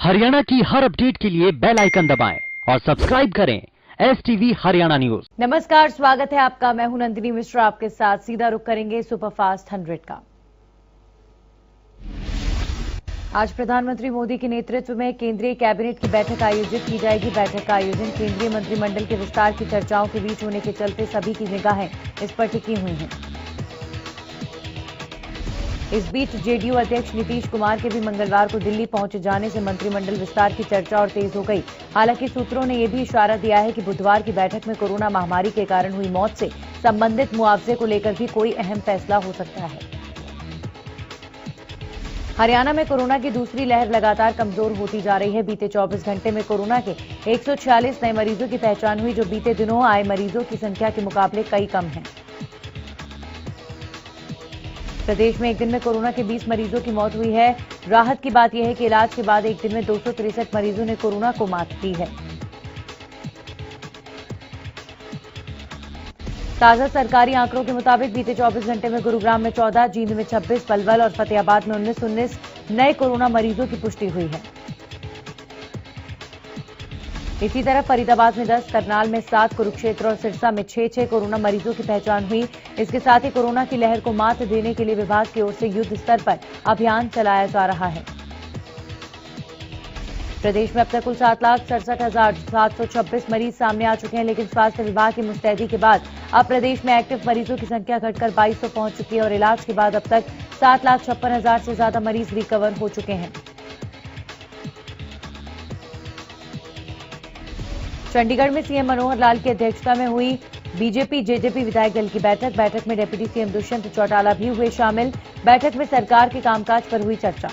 हरियाणा की हर अपडेट के लिए बेल आइकन दबाएं और सब्सक्राइब करें STV हरियाणा न्यूज। नमस्कार, स्वागत है आपका। मैं हूं नंदिनी मिश्रा, आपके साथ सीधा रुख करेंगे सुपरफास्ट 100 का। आज प्रधानमंत्री मोदी के नेतृत्व में केंद्रीय कैबिनेट की बैठक आयोजित की जाएगी। बैठक का आयोजन केंद्रीय मंत्रिमंडल के विस्तार की चर्चाओं के बीच होने के चलते सभी की निगाहें इस पर टिकी हुई हैं। इस बीच जेडीयू अध्यक्ष नीतीश कुमार के भी मंगलवार को दिल्ली पहुंचे जाने से मंत्रिमंडल विस्तार की चर्चा और तेज हो गई। हालांकि सूत्रों ने यह भी इशारा दिया है कि बुधवार की बैठक में कोरोना महामारी के कारण हुई मौत से संबंधित मुआवजे को लेकर भी कोई अहम फैसला हो सकता है। हरियाणा में कोरोना की दूसरी लहर लगातार कमजोर होती जा रही है। बीते 24 घंटे में कोरोना के 146 नए मरीजों की पहचान हुई, जो बीते दिनों आए मरीजों की संख्या के मुकाबले कई कम है। प्रदेश में एक दिन में कोरोना के 20 मरीजों की मौत हुई है। राहत की बात यह है कि इलाज के बाद एक दिन में 263 मरीजों ने कोरोना को मात दी है। ताजा सरकारी आंकड़ों के मुताबिक बीते 24 घंटे में गुरुग्राम में 14, जींद में 26, पलवल और फतेहाबाद में 19 नए कोरोना मरीजों की पुष्टि हुई है। इसी तरह फरीदाबाद में 10, करनाल में 7, कुरुक्षेत्र और सिरसा में 6 कोरोना मरीजों की पहचान हुई। इसके साथ ही कोरोना की लहर को मात देने के लिए विभाग की ओर से युद्ध स्तर पर अभियान चलाया जा रहा है। प्रदेश में अब तक कुल 7,67,726 मरीज सामने आ चुके हैं, लेकिन स्वास्थ्य विभाग की मुस्तैदी के बाद अब प्रदेश में एक्टिव मरीजों की संख्या घटकर 2200 पहुंच चुकी है और इलाज के बाद अब तक 7,56,000 से ज्यादा मरीज रिकवर हो चुके हैं। चंडीगढ़ में सीएम मनोहर लाल की अध्यक्षता में हुई बीजेपी जेजेपी विधायक दल की बैठक में डिप्टी सीएम दुष्यंत चौटाला भी हुए शामिल। बैठक में सरकार के कामकाज पर हुई चर्चा।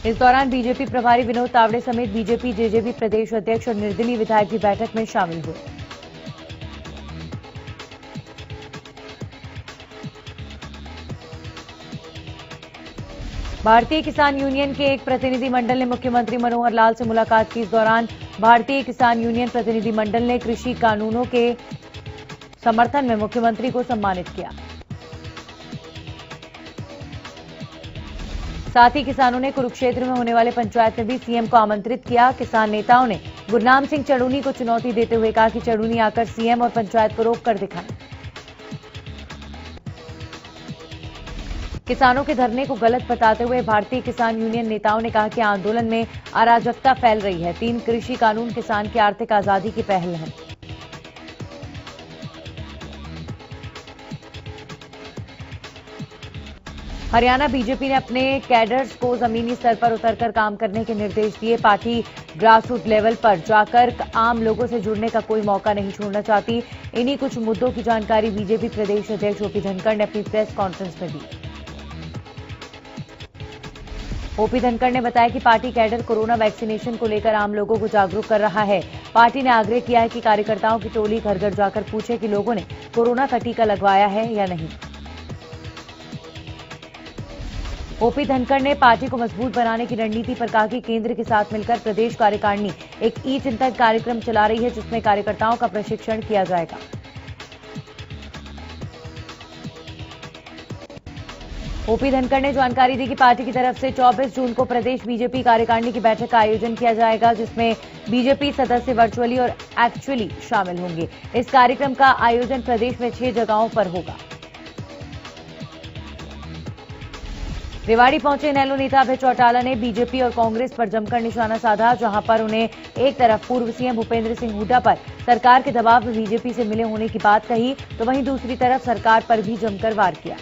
इस दौरान बीजेपी प्रभारी विनोद तावड़े समेत बीजेपी जेजेपी प्रदेश अध्यक्ष और निर्दलीय विधायक भी बैठक में शामिल हुए। भारतीय किसान यूनियन के एक प्रतिनिधि मंडल ने मुख्यमंत्री मनोहर लाल से मुलाकात की। इस दौरान भारतीय किसान यूनियन प्रतिनिधि मंडल ने कृषि कानूनों के समर्थन में मुख्यमंत्री को सम्मानित किया। साथ ही किसानों ने कुरुक्षेत्र में होने वाले पंचायत में भी सीएम को आमंत्रित किया। किसान नेताओं ने गुरनाम सिंह चढ़ूनी को चुनौती देते हुए कहा कि चढ़ूनी आकर सीएम और पंचायत को रोक कर दिखाएं। किसानों के धरने को गलत बताते हुए भारतीय किसान यूनियन नेताओं ने कहा कि आंदोलन में अराजकता फैल रही है। 3 कृषि कानून किसान की आर्थिक आजादी की पहल है। हरियाणा बीजेपी ने अपने कैडर्स को जमीनी स्तर पर उतरकर काम करने के निर्देश दिए। पार्टी ग्रासरूट लेवल पर जाकर आम लोगों से जुड़ने का कोई मौका नहीं छोड़ना चाहती। इन्हीं कुछ मुद्दों की जानकारी बीजेपी प्रदेश अध्यक्ष ओपी धनखड़ ने अपनी प्रेस कॉन्फ्रेंस में दी। ओपी धनखड़ ने बताया कि पार्टी कैडर कोरोना वैक्सीनेशन को लेकर आम लोगों को जागरूक कर रहा है। पार्टी ने आग्रह किया है कि कार्यकर्ताओं की टोली घर घर जाकर पूछे कि लोगों ने कोरोना का टीका लगवाया है या नहीं। ओपी धनखड़ ने पार्टी को मजबूत बनाने की रणनीति पर कहा कि केंद्र के साथ मिलकर प्रदेश कार्यकारिणी एक ई-चिंतन कार्यक्रम चला रही है, जिसमें कार्यकर्ताओं का प्रशिक्षण किया जाएगा। ओपी धनखड़ ने जानकारी दी कि पार्टी की तरफ से 24 जून को प्रदेश बीजेपी कार्यकारिणी की बैठक का आयोजन किया जाएगा, जिसमें बीजेपी सदस्य वर्चुअली और एक्चुअली शामिल होंगे। इस कार्यक्रम का आयोजन प्रदेश में 6 जगहों पर होगा। रेवाड़ी पहुंचे इनेलो नेता अभय चौटाला ने बीजेपी और कांग्रेस पर जमकर निशाना साधा, जहां पर उन्हें एक तरफ पूर्व सीएम भूपेंद्र सिंह हुड्डा पर सरकार के दबाव में बीजेपी से मिले होने की बात कही, तो वहीं दूसरी तरफ सरकार पर भी जमकर वार किया।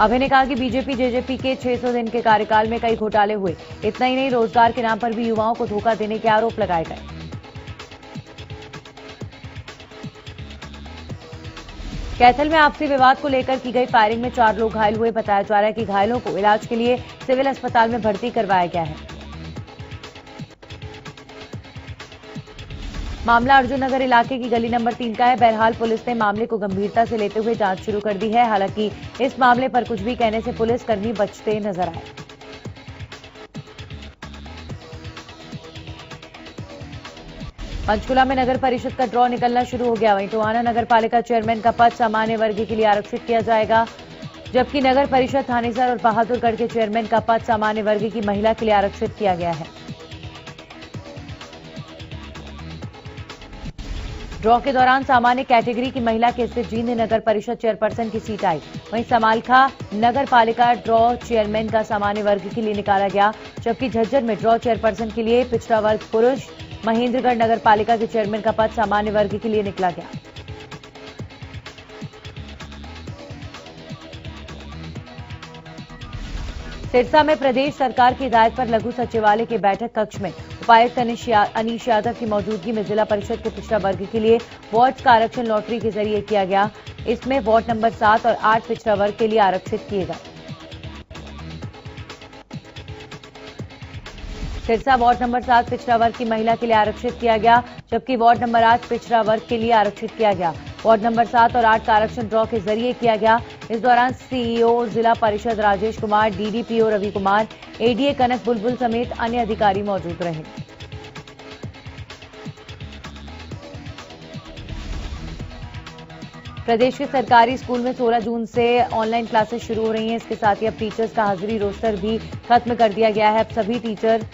अभय ने कहा कि बीजेपी जेजेपी के 600 दिन के कार्यकाल में कई घोटाले हुए। इतना ही नहीं, रोजगार के नाम पर भी युवाओं को धोखा देने के आरोप लगाए गए। कैथल में आपसी विवाद को लेकर की गई फायरिंग में 4 लोग घायल हुए। बताया जा रहा है कि घायलों को इलाज के लिए सिविल अस्पताल में भर्ती करवाया गया है। मामला अर्जुन नगर इलाके की गली नंबर 3 का है। बहरहाल पुलिस ने मामले को गंभीरता से लेते हुए जांच शुरू कर दी है। हालांकि इस मामले पर कुछ भी कहने से पुलिसकर्मी बचते नजर आए। पंचकुला में नगर परिषद का ड्रॉ निकलना शुरू हो गया। वहीं टोहाना नगर पालिका चेयरमैन का पद सामान्य वर्ग के लिए आरक्षित किया जाएगा, जबकि नगर परिषद थानेसर और बहादुरगढ़ के चेयरमैन का पद सामान्य वर्ग की महिला के लिए आरक्षित किया गया है। ड्रॉ के दौरान सामान्य कैटेगरी की महिला के हिस्से जींद नगर परिषद चेयरपर्सन की सीट आई। वहीं समालखा नगर पालिका ड्रॉ चेयरमैन का सामान्य वर्ग के लिए निकाला गया, जबकि झज्जर में ड्रॉ चेयरपर्सन के लिए पिछड़ा वर्ग पुरुष, महेंद्रगढ़ नगर पालिका के चेयरमैन का पद सामान्य वर्ग के लिए निकला गया। सिरसा में प्रदेश सरकार की हिदायत पर लघु सचिवालय के बैठक कक्ष में उपायुक्त अनीश यादव की मौजूदगी में जिला परिषद के पिछड़ा वर्ग के लिए वार्ड का आरक्षण लॉटरी के जरिए किया गया। इसमें वार्ड नंबर 7 और 8 पिछड़ा वर्ग के लिए आरक्षित किए गए। सिरसा वार्ड नंबर 7 पिछड़ा वर्ग की महिला के लिए आरक्षित किया गया, जबकि वार्ड नंबर 8 पिछड़ा वर्ग के लिए आरक्षित किया गया। वार्ड नंबर 7 और 8 का आरक्षण ड्रॉ के जरिए किया गया। इस दौरान सीईओ जिला परिषद राजेश कुमार, डीडीपीओ रवि कुमार, एडीए कनक बुलबुल समेत अन्य अधिकारी मौजूद रहे। प्रदेश के सरकारी स्कूल में 16 जून से ऑनलाइन क्लासेस शुरू हो रही हैं। इसके साथ ही अब टीचर्स का हाजिरी रोस्टर भी खत्म कर दिया गया है। अब सभी टीचर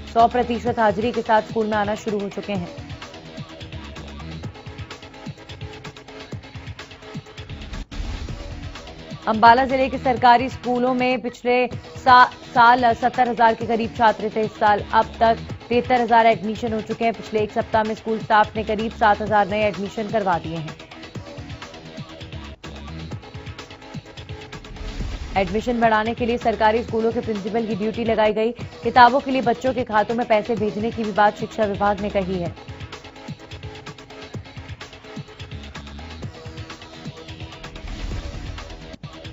100% हाजिरी के साथ स्कूल में आना शुरू हो चुके हैं। अंबाला जिले के सरकारी स्कूलों में पिछले साल 70,000 के करीब छात्र थे। इस साल अब तक 73,000 एडमिशन हो चुके हैं। पिछले एक सप्ताह में स्कूल स्टाफ ने करीब 7,000 नए एडमिशन करवा दिए हैं। एडमिशन बढ़ाने के लिए सरकारी स्कूलों के प्रिंसिपल की ड्यूटी लगाई गई। किताबों के लिए बच्चों के खातों में पैसे भेजने की भी बात शिक्षा विभाग ने कही है।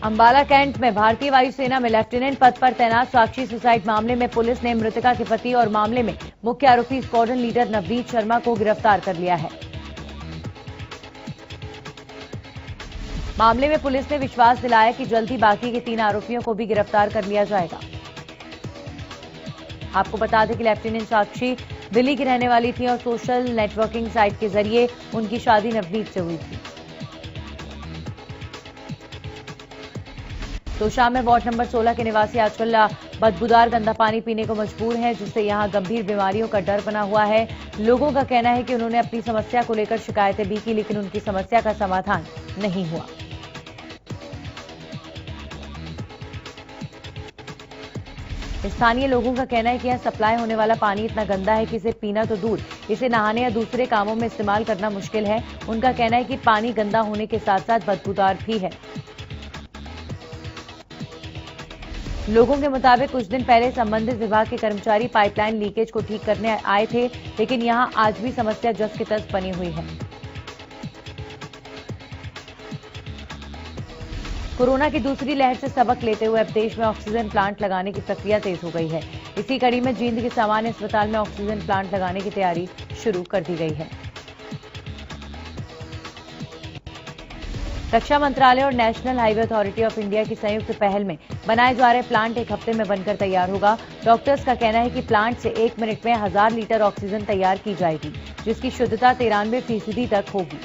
अंबाला कैंट में भारतीय वायुसेना में लेफ्टिनेंट पद पर तैनात साक्षी सुसाइड मामले में पुलिस ने मृतका के पति और मामले में मुख्य आरोपी स्क्वाड्रन लीडर नवनीत शर्मा को गिरफ्तार कर लिया है। मामले में पुलिस ने विश्वास दिलाया कि जल्द ही बाकी के 3 आरोपियों को भी गिरफ्तार कर लिया जाएगा। आपको बता दें कि लेफ्टिनेंट साक्षी दिल्ली की रहने वाली थी और सोशल नेटवर्किंग साइट के जरिए उनकी शादी नवनीत से हुई थी। तोशाम में वार्ड नंबर 16 के निवासी आजकल बदबूदार गंदा पानी पीने को मजबूर हैं, जिससे यहां गंभीर बीमारियों का डर बना हुआ है। लोगों का कहना है कि उन्होंने अपनी समस्या को लेकर शिकायतें भी की, लेकिन उनकी समस्या का समाधान नहीं हुआ। स्थानीय लोगों का कहना है कि यहां सप्लाई होने वाला पानी इतना गंदा है कि इसे पीना तो दूर, इसे नहाने या दूसरे कामों में इस्तेमाल करना मुश्किल है। उनका कहना है कि पानी गंदा होने के साथ साथ बदबूदार भी है। लोगों के मुताबिक कुछ दिन पहले संबंधित विभाग के कर्मचारी पाइपलाइन लीकेज को ठीक करने आए थे, लेकिन यहां आज भी समस्या जस की तस बनी हुई है। कोरोना की दूसरी लहर से सबक लेते हुए अब देश में ऑक्सीजन प्लांट लगाने की प्रक्रिया तेज हो गई है। इसी कड़ी में जींद के सामान्य अस्पताल में ऑक्सीजन प्लांट लगाने की तैयारी शुरू कर दी गई है। रक्षा मंत्रालय और national highway authority of India की संयुक्त पहल में बनाए जा रहे प्लांट एक हफ्ते में बनकर तैयार होगा। डॉक्टर्स का कहना है कि प्लांट से 1 मिनट में 1000 लीटर ऑक्सीजन तैयार की जाएगी, जिसकी शुद्धता 93% तक होगी।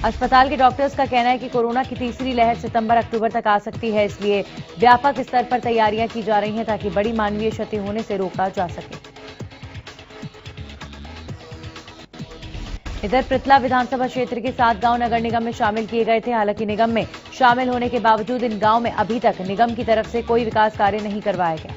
अस्पताल के डॉक्टर्स का कहना है कि कोरोना की तीसरी लहर सितंबर-अक्टूबर तक आ सकती है, इसलिए व्यापक स्तर पर तैयारियां की जा रही हैं ताकि बड़ी मानवीय क्षति होने से रोका जा सके। इधर पृथला विधानसभा क्षेत्र के 7 गांव नगर निगम में शामिल किए गए थे। हालांकि निगम में शामिल होने के बावजूद इन गांव में अभी तक निगम की तरफ से कोई विकास कार्य नहीं करवाया गया।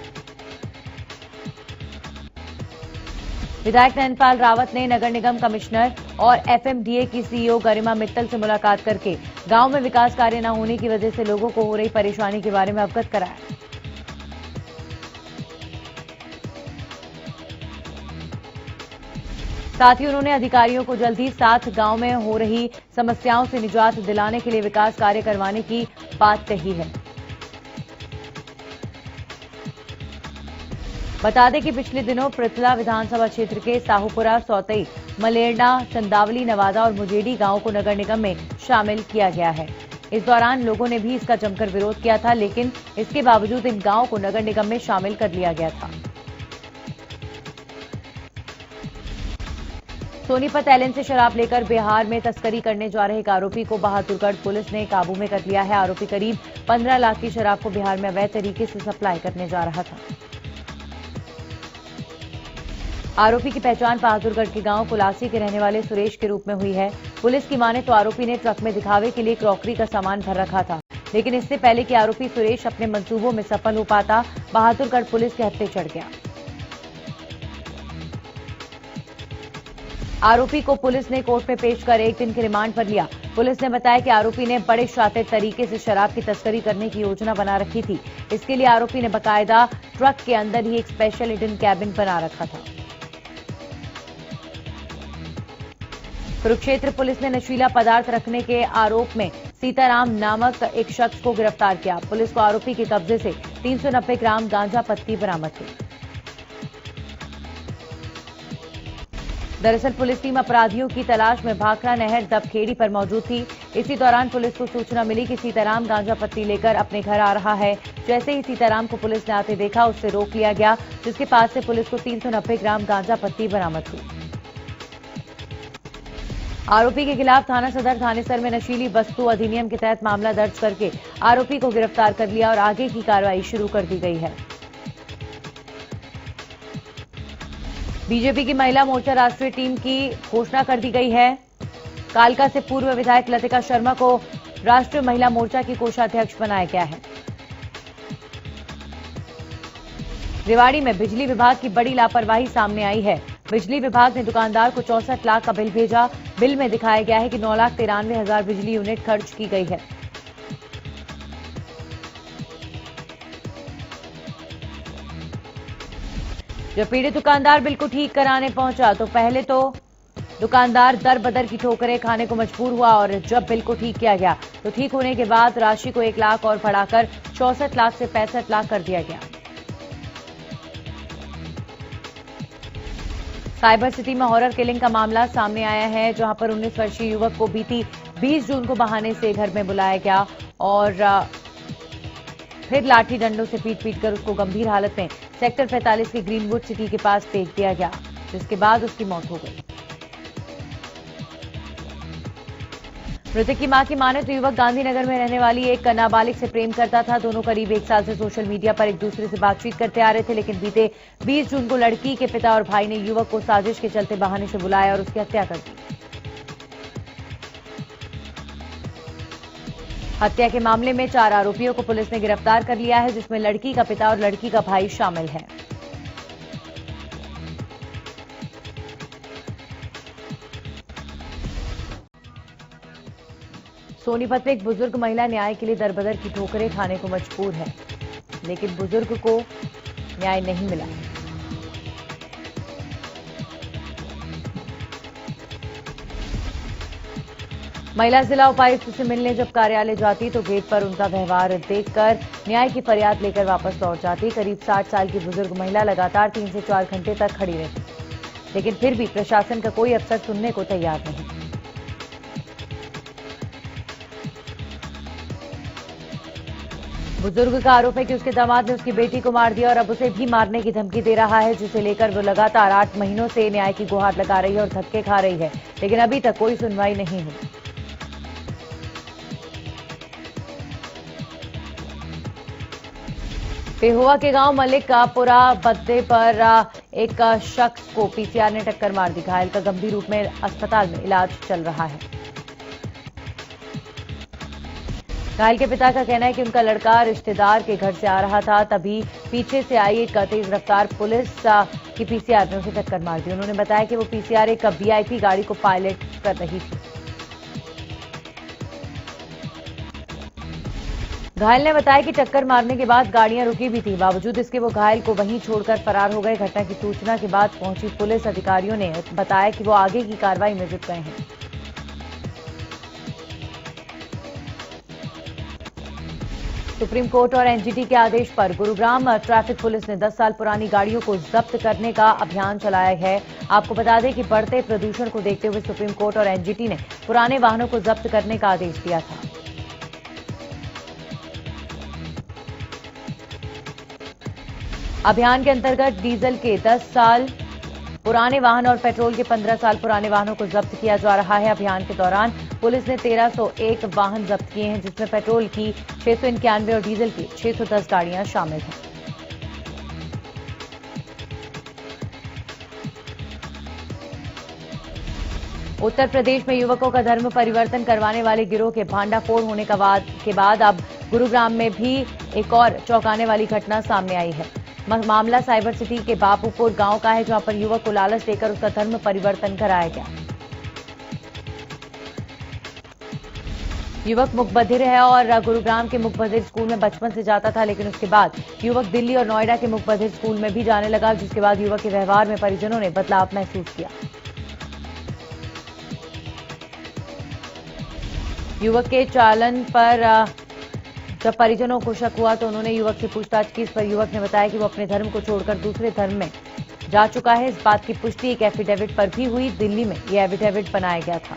विधायक नयनपाल रावत ने नगर निगम कमिश्नर और एफएमडीए की सीईओ गरिमा मित्तल से मुलाकात करके गांव में विकास कार्य न होने की वजह से लोगों को हो रही परेशानी के बारे में अवगत कराया। साथ ही उन्होंने अधिकारियों को जल्द ही 7 गांव में हो रही समस्याओं से निजात दिलाने के लिए विकास कार्य करवाने की बात कही है। बता दें कि पिछले दिनों पृथला विधानसभा क्षेत्र के साहूपुरा, सौतई, मलेरना, चंदावली, नवादा और मुजेडी गांवों को नगर निगम में शामिल किया गया है। इस दौरान लोगों ने भी इसका जमकर विरोध किया था, लेकिन इसके बावजूद इन गांवों को नगर निगम में शामिल कर लिया गया था। सोनीपत एलन से शराब लेकर बिहार में तस्करी करने जा रहे एक आरोपी को बहादुरगढ़ पुलिस ने काबू में कर लिया है। आरोपी करीब 15 लाख की शराब को बिहार में अवैध तरीके से सप्लाई करने जा रहा था। आरोपी की पहचान बहादुरगढ़ के गांव कुलासी के रहने वाले सुरेश के रूप में हुई है। पुलिस की माने तो आरोपी ने ट्रक में दिखावे के लिए क्रॉकरी का सामान भर रखा था, लेकिन इससे पहले कि आरोपी सुरेश अपने मंसूबों में सफल हो पाता, बहादुरगढ़ पुलिस के हत्थे चढ़ गया। आरोपी को पुलिस ने कोर्ट में पेश कर 1 दिन के रिमांड पर लिया। पुलिस ने बताया कि आरोपी ने बड़े शातिर तरीके से शराब की तस्करी करने की योजना बना रखी थी। इसके लिए आरोपी ने बाकायदा ट्रक के अंदर ही एक स्पेशल हिडन कैबिन बना रखा था। कुरुक्षेत्र पुलिस ने नशीला पदार्थ रखने के आरोप में सीताराम नामक एक शख्स को गिरफ्तार किया। पुलिस को आरोपी के कब्जे से 390 ग्राम गांजा पत्ती बरामद हुई। दरअसल पुलिस टीम अपराधियों की तलाश में भाखड़ा नहर दबखेड़ी पर मौजूद थी। इसी दौरान पुलिस को सूचना मिली कि सीताराम गांजा पत्ती लेकर अपने घर आ रहा है। जैसे ही सीताराम को पुलिस ने आते देखा, उससे रोक लिया गया, जिसके पास से पुलिस को 390 ग्राम गांजा पत्ती बरामद हुई। आरोपी के खिलाफ थाना सदर थानेसर में नशीली वस्तु अधिनियम के तहत मामला दर्ज करके आरोपी को गिरफ्तार कर लिया और आगे की कार्रवाई शुरू कर दी गई है। बीजेपी की महिला मोर्चा राष्ट्रीय टीम की घोषणा कर दी गई है। कालका से पूर्व विधायक लतिका शर्मा को राष्ट्रीय महिला मोर्चा की कोषाध्यक्ष बनाया गया है। रेवाड़ी में बिजली विभाग की बड़ी लापरवाही सामने आई है। बिजली विभाग ने दुकानदार को 64 लाख का बिल भेजा। बिल में दिखाया गया है कि 9,93,000 बिजली यूनिट खर्च की गई है। जब पीड़ित दुकानदार बिल को ठीक कराने पहुंचा तो पहले तो दुकानदार दर बदर की ठोकरें खाने को मजबूर हुआ और जब बिल को ठीक किया गया तो ठीक होने के बाद राशि को 1 लाख और बढ़ाकर 64 लाख से 65 लाख कर दिया गया। साइबर सिटी में हॉरर किलिंग का मामला सामने आया है, जहां पर 19 वर्षीय युवक को बीती 20 जून को बहाने से घर में बुलाया गया और फिर लाठी डंडों से पीट कर उसको गंभीर हालत में सेक्टर 45 के ग्रीनवुड सिटी के पास फेंक दिया गया, जिसके बाद उसकी मौत हो गई। मृतक की मां की माने तो युवक गांधीनगर में रहने वाली एक नाबालिग से प्रेम करता था। दोनों करीब 1 साल से सोशल मीडिया पर एक दूसरे से बातचीत करते आ रहे थे, लेकिन बीते 20 जून को लड़की के पिता और भाई ने युवक को साजिश के चलते बहाने से बुलाया और उसकी हत्या कर दी। हत्या के मामले में 4 आरोपियों को पुलिस ने गिरफ्तार कर लिया है, जिसमें लड़की का पिता और लड़की का भाई शामिल है। सोनीपत में एक बुजुर्ग महिला न्याय के लिए दरबदर की ठोकरें खाने को मजबूर है, लेकिन बुजुर्ग को न्याय नहीं मिला। महिला जिला उपायुक्त से मिलने जब कार्यालय जाती तो गेट पर उनका व्यवहार देखकर न्याय की फरियाद लेकर वापस लौट जाती। करीब 60 साल की बुजुर्ग महिला लगातार 3 से 4 घंटे तक खड़ी रहती, लेकिन फिर भी प्रशासन का कोई अफसर सुनने को तैयार नहीं। बुजुर्ग का आरोप है कि उसके दामाद ने उसकी बेटी को मार दिया और अब उसे भी मारने की धमकी दे रहा है, जिसे लेकर वो लगातार 8 महीनों से न्याय की गुहार लगा रही है और धक्के खा रही है, लेकिन अभी तक कोई सुनवाई नहीं हुई। पेहुआ के गांव मलिकपुरा बद्दे पर एक शख्स को पीसीआर ने टक्कर मार दी। घायल का गंभीर रूप में अस्पताल में इलाज चल रहा है। घायल के पिता का कहना है कि उनका लड़का रिश्तेदार के घर से आ रहा था, तभी पीछे से आई एक तेज रफ्तार पुलिस की पीसीआर ने उसे टक्कर मार दी। उन्होंने बताया कि वो पीसीआर एक वीआईपी गाड़ी को पायलट कर रही थी। घायल ने बताया कि टक्कर मारने के बाद गाड़ियां रुकी भी थी, बावजूद इसके वो घायल को वहीं छोड़कर फरार हो गए। घटना की सूचना के बाद पहुंची पुलिस अधिकारियों ने बताया कि वो आगे की कार्रवाई में जुट गए हैं। सुप्रीम कोर्ट और एनजीटी के आदेश पर गुरुग्राम ट्रैफिक पुलिस ने 10 साल पुरानी गाड़ियों को जब्त करने का अभियान चलाया है। आपको बता दें कि बढ़ते प्रदूषण को देखते हुए सुप्रीम कोर्ट और एनजीटी ने पुराने वाहनों को जब्त करने का आदेश दिया था। अभियान के अंतर्गत डीजल के 10 साल पुराने वाहन और पेट्रोल के 15 साल पुराने वाहनों को जब्त किया जा रहा है। अभियान के दौरान पुलिस ने 1301 वाहन जब्त किए हैं, जिसमें पेट्रोल की 691 और डीजल की 610 गाड़ियां शामिल हैं। उत्तर प्रदेश में युवकों का धर्म परिवर्तन करवाने वाले गिरोह के भांडाफोड़ होने के बाद अब गुरुग्राम में भी एक और चौंकाने वाली घटना सामने आई है। मामला साइबर सिटी के बापूपुर गांव का है, जहां पर युवक को लालच देकर उसका धर्म परिवर्तन कराया गया। युवक मुकबधिर है और गुरुग्राम के मुकबधिर स्कूल में बचपन से जाता था, लेकिन उसके बाद युवक दिल्ली और नोएडा के मुकबधिर स्कूल में भी जाने लगा, जिसके बाद युवक के व्यवहार में परिजनों ने बदलाव महसूस किया। युवक के चालन पर जब परिजनों को शक हुआ तो उन्होंने युवक से पूछताछ की। इस पर युवक ने बताया कि वो अपने धर्म को छोड़कर दूसरे धर्म में जा चुका है। इस बात की पुष्टि एक एफिडेविट पर भी हुई। दिल्ली में यह एफिडेविट बनाया गया था।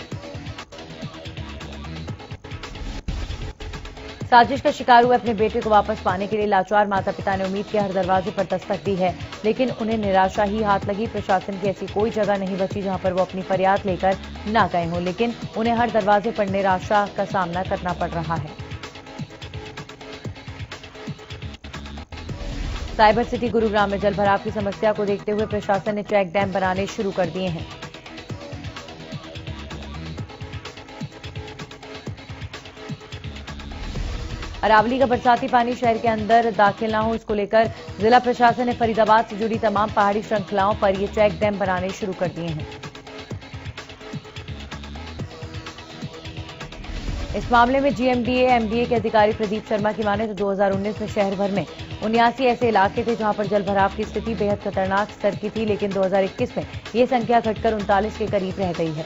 साजिश का शिकार हुए अपने बेटे को वापस पाने के लिए लाचार माता पिता ने उम्मीद के हर दरवाजे पर दस्तक दी है, लेकिन उन्हें निराशा ही हाथ लगी। प्रशासन की ऐसी कोई जगह नहीं बची जहां पर वो अपनी फरियाद लेकर ना गए हों, लेकिन उन्हें हर दरवाजे पर निराशा का सामना करना पड़ रहा है। साइबर सिटी गुरुग्राम में जलभराव की समस्या को देखते हुए प्रशासन ने चेक डैम बनाने शुरू कर दिए हैं। अरावली का बरसाती पानी शहर के अंदर दाखिल ना हो, इसको लेकर जिला प्रशासन ने फरीदाबाद से जुड़ी तमाम पहाड़ी श्रृंखलाओं पर ये चेक डैम बनाने शुरू कर दिए हैं। इस मामले में जीएमडीए एमडीए के अधिकारी प्रदीप शर्मा की माने तो 2019 में शहर भर में 79 ऐसे इलाके थे जहां पर जलभराव की स्थिति बेहद खतरनाक स्तर की थी, लेकिन 2021 में ये संख्या घटकर 39 के करीब रह गई है।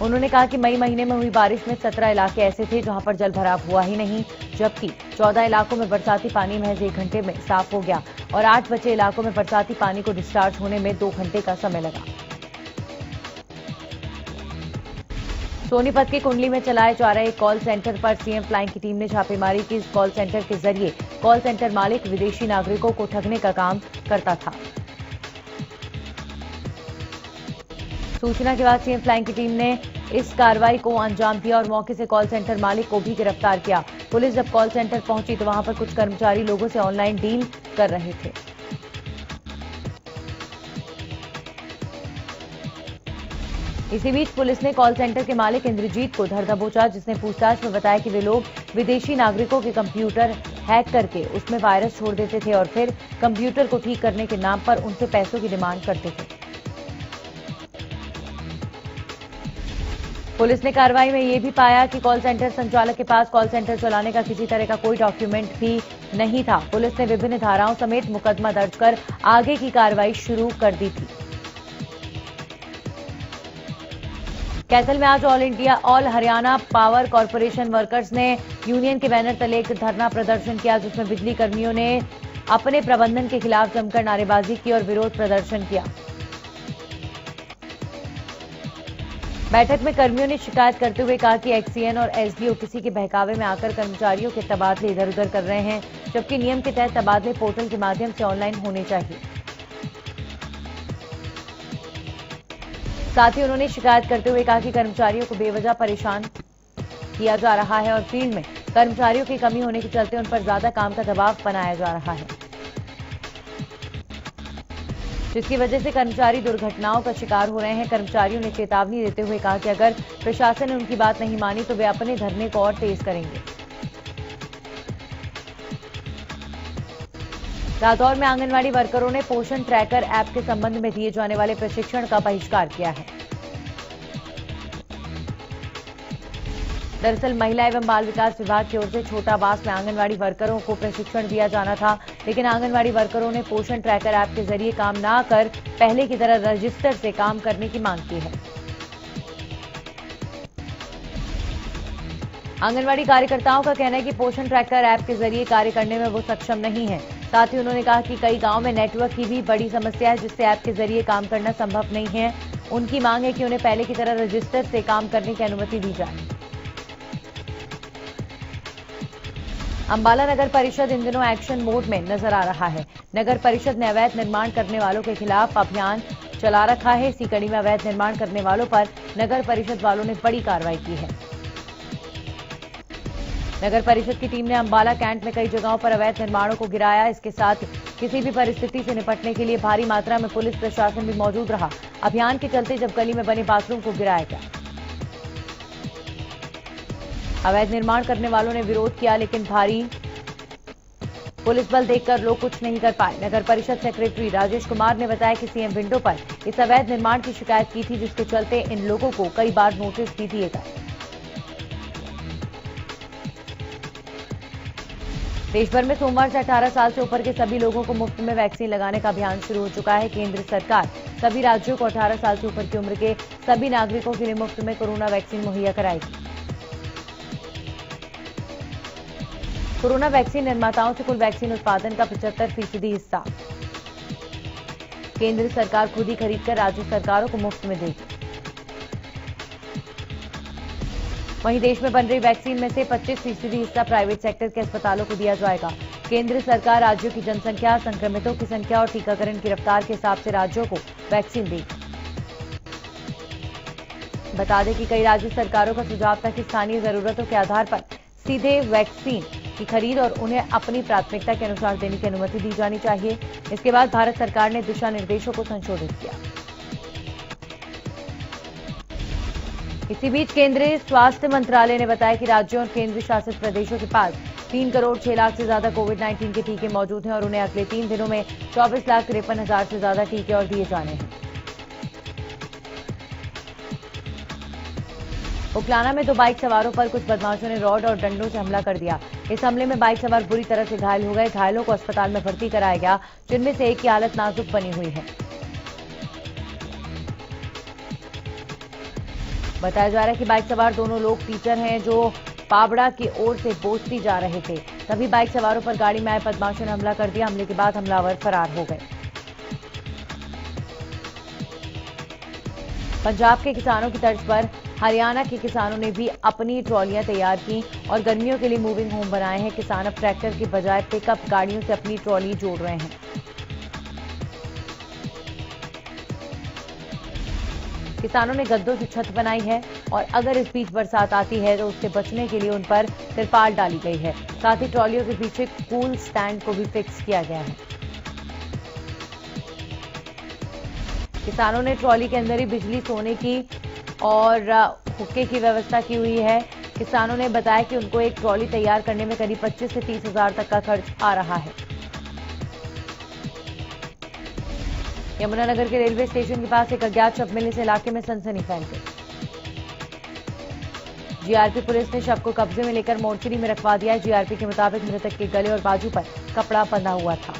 उन्होंने कहा कि मई महीने में हुई बारिश में 17 इलाके ऐसे थे जहां पर जलभराव हुआ ही नहीं, जबकि 14 इलाकों में बरसाती पानी महज 1 घंटे में साफ हो गया और 8 बचे इलाकों में बरसाती पानी को डिस्चार्ज होने में 2 घंटे का समय लगा। सोनीपत की कुंडली में चलाए जा रहे कॉल सेंटर पर सीएम फ्लाइंग की टीम ने छापेमारी की। इस कॉल सेंटर के जरिए कॉल सेंटर मालिक विदेशी नागरिकों को ठगने का काम करता था। सूचना के बाद सीएम फ्लाइंग की टीम ने इस कार्रवाई को अंजाम दिया और मौके से कॉल सेंटर मालिक को भी गिरफ्तार किया। पुलिस जब कॉल सेंटर पहुंची तो वहां पर कुछ कर्मचारी लोगों से ऑनलाइन डील कर रहे थे। इसी बीच पुलिस ने कॉल सेंटर के मालिक इंद्रजीत को धर दबोचा, जिसने पूछताछ में बताया कि वे लोग विदेशी नागरिकों के कंप्यूटर हैक करके उसमें वायरस छोड़ देते थे और फिर कंप्यूटर को ठीक करने के नाम पर उनसे पैसों की डिमांड करते थे। पुलिस ने कार्रवाई में यह भी पाया कि कॉल सेंटर संचालक के पास कॉल सेंटर चलाने का किसी तरह का कोई डॉक्यूमेंट भी नहीं था। पुलिस ने विभिन्न धाराओं समेत मुकदमा दर्ज कर आगे की कार्रवाई शुरू कर दी थी। कैथल में आज all Haryana power corporation workers ने यूनियन के बैनर तले एक धरना प्रदर्शन किया, जिसमें बिजली कर्मियों ने अपने प्रबंधन के खिलाफ जमकर नारेबाजी की और विरोध प्रदर्शन किया। बैठक में कर्मियों ने शिकायत करते हुए कहा कि एक्सीएन और एसडीओ किसी के बहकावे में आकर कर्मचारियों के तबादले इधर उधर कर रहे हैं, जबकि नियम के तहत तबादले पोर्टल के माध्यम से ऑनलाइन होने चाहिए। साथ ही उन्होंने शिकायत करते हुए कहा कि कर्मचारियों को बेवजह परेशान किया जा रहा है और फील्ड में कर्मचारियों की कमी होने के चलते उन पर ज्यादा काम का दबाव बनाया जा रहा है, जिसकी वजह से कर्मचारी दुर्घटनाओं का शिकार हो रहे हैं। कर्मचारियों ने चेतावनी देते हुए कहा कि अगर प्रशासन ने उनकी बात नहीं मानी तो वे अपने धरने को और तेज करेंगे। रादौर में आंगनवाड़ी वर्करों ने पोषण ट्रैकर ऐप के संबंध में दिए जाने वाले प्रशिक्षण का बहिष्कार किया है। दरअसल महिला एवं बाल विकास विभाग की ओर से छोटाबास में आंगनवाड़ी वर्करों को प्रशिक्षण दिया जाना था, लेकिन आंगनवाड़ी वर्करों ने पोषण ट्रैकर ऐप के जरिए काम ना कर पहले की तरह रजिस्टर से काम करने की मांग की है। आंगनवाड़ी कार्यकर्ताओं का कहना है कि पोषण ट्रैकर ऐप के जरिए कार्य करने में वो सक्षम नहीं है। साथ ही उन्होंने कहा कि कई गांव में नेटवर्क की भी बड़ी समस्या है, जिससे ऐप के जरिए काम करना संभव नहीं है। उनकी मांग है कि उन्हें पहले की तरह रजिस्टर से काम करने की अनुमति दी जाए। अंबाला नगर परिषद इन दिनों एक्शन मोड में नजर आ रहा है। नगर परिषद ने अवैध निर्माण करने वालों के खिलाफ अभियान चला रखा है। इसी कड़ी में अवैध निर्माण करने वालों पर नगर परिषद वालों ने बड़ी कार्रवाई की है। नगर परिषद की टीम ने अंबाला कैंट में कई जगहों पर अवैध निर्माणों को गिराया। इसके साथ किसी भी परिस्थिति से निपटने के लिए भारी मात्रा में पुलिस प्रशासन भी मौजूद रहा। अभियान के चलते जब गली में बने बाथरूम को गिराया गया, अवैध निर्माण करने वालों ने विरोध किया, लेकिन भारी पुलिस बल देखकर लोग कुछ नहीं कर पाए। नगर परिषद सेक्रेटरी राजेश कुमार ने बताया कि सीएम विंडो पर इस अवैध निर्माण की शिकायत की थी, जिसके चलते इन लोगों को कई बार नोटिस भी दिए गए। देश भर में सोमवार से 18 साल से ऊपर के सभी लोगों को मुफ्त में वैक्सीन लगाने का अभियान शुरू हो चुका है। केंद्र सरकार सभी राज्यों को 18 साल से ऊपर की उम्र के सभी नागरिकों के लिए मुफ्त में कोरोना वैक्सीन मुहैया कराएगी। कोरोना वैक्सीन निर्माताओं से कुल वैक्सीन उत्पादन का 75% हिस्सा केंद्र सरकार खुद ही खरीदकर राज्य सरकारों को मुफ्त में देगी। वहीं देश में बन रही वैक्सीन में से 25% हिस्सा प्राइवेट सेक्टर के अस्पतालों को दिया जाएगा। केंद्र सरकार राज्यों की जनसंख्या, संक्रमितों की संख्या और टीकाकरण की रफ्तार के हिसाब से राज्यों को वैक्सीन देगी। बता दें कि कई राज्य सरकारों का सुझाव था कि स्थानीय जरूरतों के आधार पर सीधे वैक्सीन की खरीद और उन्हें अपनी प्राथमिकता के अनुसार देने की अनुमति दी जानी चाहिए। इसके बाद भारत सरकार ने दिशा निर्देशों को संशोधित किया। इसी बीच केंद्रीय स्वास्थ्य मंत्रालय ने बताया कि राज्यों और केंद्र शासित प्रदेशों के पास 3 करोड़ 6 लाख से ज्यादा कोविड-19 के टीके मौजूद हैं और उन्हें अगले 3 दिनों में 24,53,000 से ज्यादा टीके और दिए जाने हैं। उकलाना में 2 बाइक सवारों पर कुछ बदमाशों ने रॉड और डंडों से हमला कर दिया। इस हमले में बाइक सवार बुरी तरह से घायल हो गए। घायलों को अस्पताल में भर्ती कराया गया, जिनमें से एक की हालत नाजुक बनी हुई है। बताया जा रहा है कि बाइक सवार दोनों लोग टीचर हैं जो पाबड़ा की ओर से बोचती जा रहे थे। तभी बाइक सवारों पर गाड़ी में आए बदमाशों ने हमला कर दिया। हमले के बाद हमलावर फरार हो गए। पंजाब के किसानों की तर्ज पर हरियाणा के किसानों ने भी अपनी ट्रॉलियां तैयार की और गर्मियों के लिए मूविंग होम बनाए हैं। किसान अब ट्रैक्टर की बजाय पिकअप गाड़ियों से अपनी ट्रॉली जोड़ रहे हैं। किसानों ने गद्दों से छत बनाई है और अगर इस बीच बरसात आती है तो उससे बचने के लिए उन पर तिरपाल डाली गई है। साथ ही ट्रॉलियों के पीछे कूल स्टैंड को भी फिक्स किया गया है। किसानों ने ट्रॉली के अंदर ही बिजली, सोने की और हुक्के की व्यवस्था की हुई है। किसानों ने बताया कि उनको एक ट्रॉली तैयार करने में करीब 25 से 30 हजार तक का खर्च आ रहा है। यमुनानगर के रेलवे स्टेशन के पास एक अज्ञात शव मिलने से इलाके में सनसनी फैल गई। जीआरपी पुलिस ने शव को कब्जे में लेकर मोर्चरी में रखवा दिया है। जीआरपी के मुताबिक मृतक के गले और बाजू पर कपड़ा बंधा हुआ था।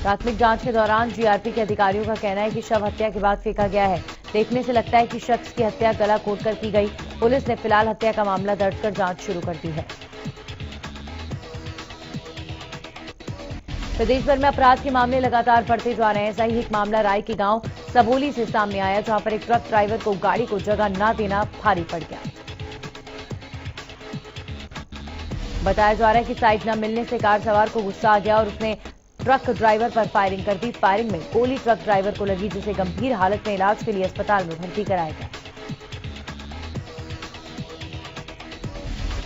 प्राथमिक जांच के दौरान जीआरपी के अधिकारियों का कहना है कि शव हत्या के बाद फेंका गया है। देखने से लगता है कि शख्स की हत्या गला घोंटकर की गई। पुलिस ने फिलहाल हत्या का मामला दर्ज कर जांच शुरू कर दी है। प्रदेश भर में अपराध के मामले लगातार बढ़ते जा रहे हैं। ऐसा ही एक मामला राय के गांव सबोली से सामने आया, जहां पर एक ट्रक ड्राइवर को गाड़ी को जगह न देना भारी पड़ गया। बताया जा रहा है कि साइड न मिलने से कार सवार को गुस्सा आ गया और उसने ट्रक ड्राइवर पर फायरिंग कर दी। फायरिंग में गोली ट्रक ड्राइवर को लगी, जिसे गंभीर हालत में इलाज के लिए अस्पताल में भर्ती कराया गया।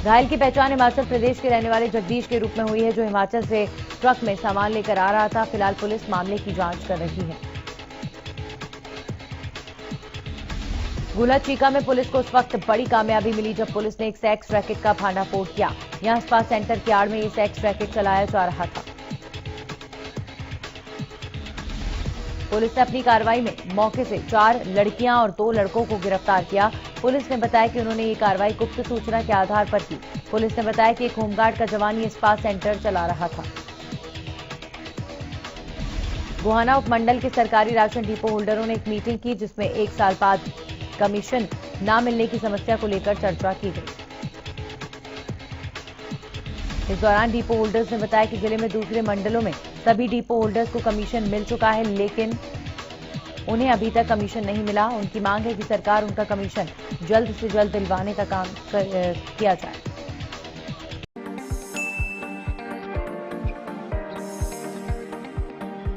घायल की पहचान हिमाचल प्रदेश के रहने वाले जगदीश के रूप में हुई है, जो हिमाचल से ट्रक में सामान लेकर आ रहा था। फिलहाल पुलिस मामले की जांच कर रही है। गुला चीका में पुलिस को उस वक्त बड़ी कामयाबी मिली जब पुलिस ने एक सेक्स रैकेट का भांडाफोड़ किया। यहां स्पा सेंटर की आड़ में ये सेक्स रैकेट चलाया जा रहा था। पुलिस ने अपनी कार्रवाई में मौके से 4 लड़कियां और 2 लड़कों को गिरफ्तार किया। पुलिस ने बताया कि उन्होंने ये कार्रवाई गुप्त सूचना के आधार पर की। पुलिस ने बताया कि एक होमगार्ड का जवान ये स्पा सेंटर चला रहा था। गोहाना उपमंडल के सरकारी राशन डिपो होल्डरों ने एक मीटिंग की, जिसमें 1 साल बाद कमीशन न मिलने की समस्या को लेकर चर्चा की गई। इस दौरान डिपो होल्डर्स ने बताया कि जिले में दूसरे मंडलों में सभी डिपो होल्डर्स को कमीशन मिल चुका है, लेकिन उन्हें अभी तक कमीशन नहीं मिला। उनकी मांग है कि सरकार उनका कमीशन जल्द से जल्द दिलवाने का काम किया जाए।